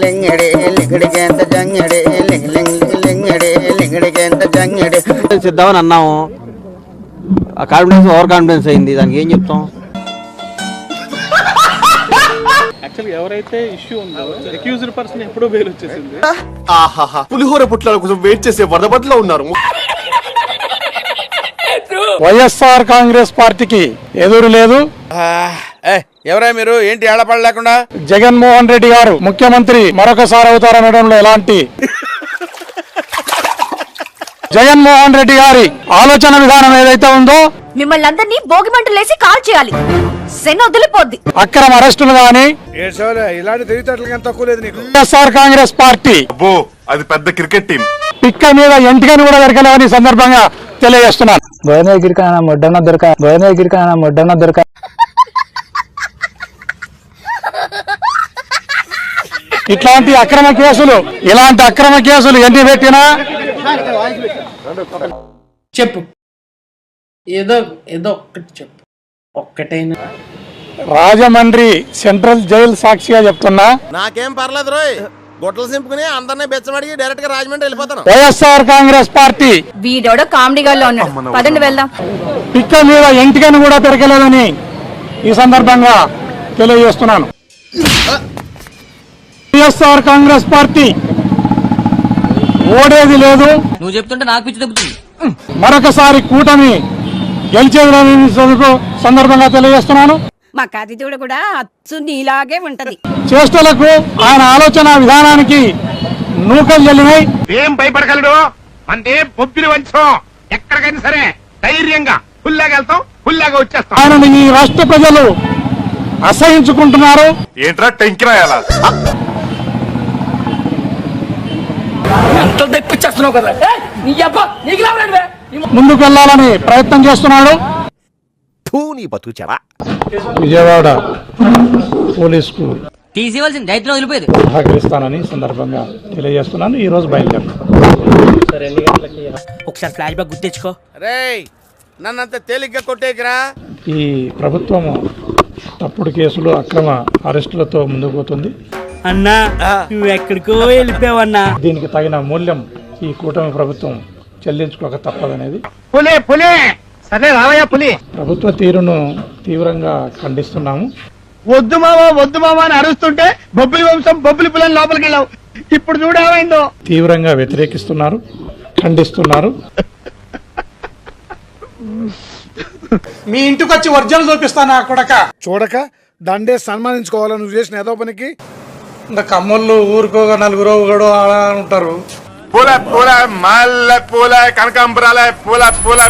లింగడి లింగడికేంత జంగడి లింగడి లింగడికేంత జంగడి సిద్ధామని అన్నాము. ఆ confidence over confidence అయింది. దానికి ఏం చెప్తాం? యాక్చువల్గా ఎవరైతే ఇష్యూ ఉందో అక్యూజ్డ్ పర్సన్ ఎప్పుడో బెయిల్ వచ్చేసింది. ఆహాహా, పులిహోర పుట్ల కోసం వెయిట్ చేసే వరదబట్లో ఉన్నారు. వైఎస్ఆర్ కాంగ్రెస్ పార్టీకి ఎదురు లేదు. ఎవరా మీరు? ఏంటి ఏళ్లపడ లేకుండా? జగన్మోహన్ రెడ్డి గారు ముఖ్యమంత్రి మరొకసారి అవుతారనడంలో ఎలాంటి జగన్మోహన్ రెడ్డి గారి ఆలోచన విధానం ఏదైతే ఉందో మిమ్మల్ని అందరినీ భోగి మంటలేసి కాల్ చేయాలి. శని వదిలిపోద్ది. అక్రమ అరెస్టులు గాని ఇలాంటి తెలివితేటలకి ఎంత తక్కువ లేదు నీకు. వైఎస్ఆర్ కాంగ్రెస్ పార్టీ అబ్బో, అది పెద్ద క్రికెట్ టీం. పిక్క మీద ఎంటికని కూడా దొరకలేవని సందర్భంగా తెలియజేస్తున్నాను. ఇలాంటి అక్రమ కేసులు ఎన్ని పెట్టినా చెప్పు, ఏదో ఒక్కటి చెప్పు. ఒక్కటైనా రాజమండ్రి సెంట్రల్ జైలు సాక్షిగా చెప్తున్నా, నాకేం పర్లేదు రోయ్. గొట్టలు సింపుకుని అందరినీ బెచ్చమడిగి డైరెక్ట్ గా రాజమండ్రి వెళ్ళిపోతాను. వైఎస్ఆర్ కాంగ్రెస్ పార్టీ వీడోడో కామెడీగా ఉన్నాడు. పదండి వెళ్దాం. పిక్క మీద ఎంటికని కూడా దొరకలేదని ఈ సందర్భంగా తెలియజేస్తున్నాను. వైఎస్ఆర్ కాంగ్రెస్ పార్టీ ఓడేది లేదు. నువ్వు చెప్తుంటే నాకు పిచ్చి తగ్గుతుంది. మరొకసారి కూటమి గెలిచేది సందర్భంగా తెలియజేస్తున్నాను. మా కాతితూడ కూడా అచ్చు నీలాగే ఉంటది. చేష్టలకు ఆయన ఆలోచన విధానానికి నూకలు చెల్లినాయి. ఏం భయపడగలడు అంటే పొబ్బిలి వంచం. ఎక్కడికైనా సరే ధైర్యంగా ఫుల్లాగా వెళ్తాం, ఫుల్లాగా వచ్చేస్తాం. ఆయనను ఈ రాష్ట్ర ప్రజలు అసహించుకుంటున్నారు. ఏంట్రా టెంకిరాయాలా? ముందుకు వెళ్లాలని ప్రయత్నం చేస్తున్నాడు. విజయవాడ పోలీసుకు తీసివలసిన దైత్యం వదిలిపోయేది. సహకరిస్తానని సందర్భంగా తెలియజేస్తున్నాను. ఈ రోజు బయలుదేరు. ఒకసారి ఫ్లాష్ బ్యాక్ గుర్తు తెచ్చుకో. రేయ్, నన్నంత తేలిగ్గా కొట్టేకిరా. ఈ ప్రభుత్వము తప్పుడు కేసులు అక్రమ అరెస్టులతో ముందుకు పోతుంది. అన్నా నువ్వు ఎక్కడికో వెళ్ళిపోయావన్నా. దీనికి తగిన మూల్యం ఈ కూటమి ప్రభుత్వం చెల్లించుకోక తప్పదనేది పులే పులే సరే రావయ్యా పులి. ప్రభుత్వ తీరును తీవ్రంగా ఖండిస్తున్నాము. వద్దు మావా అని అరుస్తుంటే బొబ్బిలి వంశం బొబ్బిలి పులని లోపలికి వెళ్ళావు. ఇప్పుడు చూడేమైందో. తీవ్రంగా వ్యతిరేకిస్తున్నారు, ఖండిస్తున్నారు. మీ ఇంటికి వచ్చి వర్జన చూపిస్తాను కొడక. చూడక దండే సన్మానించుకోవాలా నువ్వు చేసిన ఏదో పనికి. ఇంకా కమ్మళ్ళు ఊరుకో నలుగురు కూడా ఉంటారు. పూల పూల మల్లె పూల కనకాంబరాల పూల పూల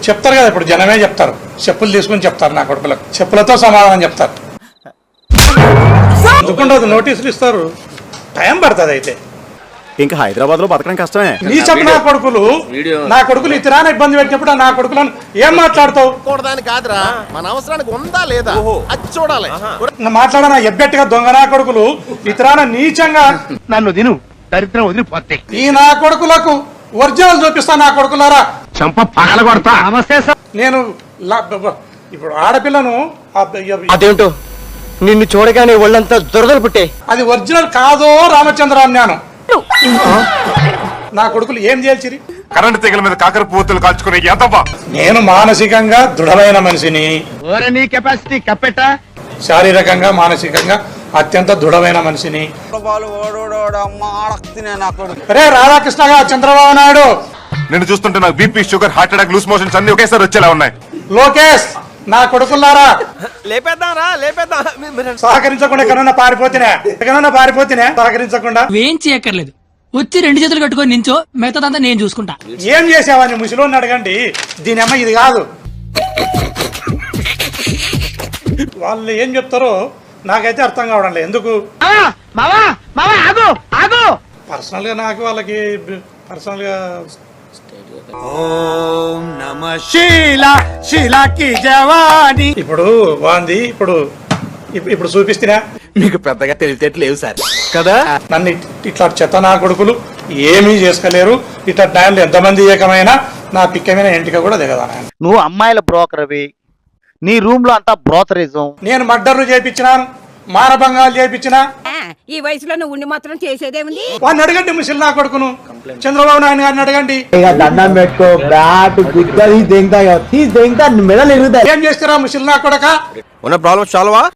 చెప్తారు కదా, ఇప్పుడు జనమే చెప్తారు. చెప్పులు తీసుకుని చెప్తారు. నా కొడుకులకు చెప్పులతో సమాధానం చెప్తారు. ఎందుకుండదు, నోటీసులు ఇస్తారు. టైం పడుతుంది. అయితే ఇంకా హైదరాబాద్ లో బతకడం కష్టమే. నీ చెప్పు నా కొడుకులు ఇతరాన ఇబ్బంది పెట్టినప్పుడు నా కొడుకులను ఏం మాట్లాడతావు? కూడదాని కాదురా, మన అవసరానికి ఉందా లేదా అది చూడాలి. మాట్లాడనా ఎబ్బెట్టుగా దొంగ నా కొడుకులు ఇతరాన నీచంగా నన్ను తిను, దరిద్రం వదిలిపోతే. ఈ నా కొడుకులకు ఒరిజినల్ చూపిస్తా. నా కొడుకులారా చంప పగల కొడతా. నమస్తే సార్. నేను ఇప్పుడు ఆడపిల్లను అదేంటో నిన్ను చూడగానే ఒళ్ళంతా దురదలు పుట్టే. అది ఒరిజినల్ కాదో రామచంద్ర అన్నాను. నా కొడుకులు ఏం చేయాల్సిరి? కరెంట్ తీగల మీద కాకర పువ్వులు కాల్చుకునే ఎంతబ్బా. నేను మానసికంగా దృఢమైన మనిషిని. నీ కెపాసిటీ కప్పెట్ట. శారీరకంగా మానసికంగా అత్యంత దృఢమైన మనిషిని. అరే రాధాకృష్ణగా చంద్రబాబు నాయుడు నిన్ను చూస్తుంటే నాకు BP, sugar, heart attack, loose motions అన్ని ఒకేసారి వచ్చేలా ఉన్నాయి. లోకేష్ నా కొడుకులారా లేపేద్దాం. సహకరించకుండా ఎక్కడన్నా పారిపోతేనే సహకరించకుండా ఏం చేయక్కర్లేదు. వచ్చి 2 చేతులు కట్టుకొని నించో, మిగతాదంతా నేను చూసుకుంటా. ఏం చేసావని ముసలోని అడగండి. దీని అమ్మ ఇది కాదు. వాళ్ళు ఏం చెప్తారో నాకైతే అర్థం కావడం లేదు. ఎందుకు పర్సనల్ గా నాకు వాళ్ళకి పర్సనల్ గా ఓం నమః శీలాకి జవాని. ఇప్పుడు వాంది ఇప్పుడు చూపిస్తున్నా. మీకు పెద్దగా తెలివితేటలేవు సార్ కదా. నన్ను ఇట్లా చెత్త నా కొడుకులు ఏమీ చేసుకోలేరు. ఇట్లా టైంలో ఎంతమంది ఏకమైనా నా పిక్కమైన ఎంటిక కూడా దిగదా. నువ్వు అమ్మాయిల బ్రోకర్ అవి, నీ రూమ్ లో అంతా బ్రోకరిజం. నేను మర్డర్లు చేయించినాను, మానభంగాలు చేయించిన ఈ వయసులో నువ్వు ఉండి మాత్రం చేసేదేముంది? వాడిని అడగండి ముసలి నా కొడుకును, చంద్రబాబు నాయుడు గారిని అడగండి. దండం పెట్టుకో, బ్యాట్ గుద్దది దెంగతా మెడలు ఎరుగుతాయి. ఏం చేస్తారా ముసలి నా కొడక? ఉన్న ప్రాబ్లమ్స్ చాలవా?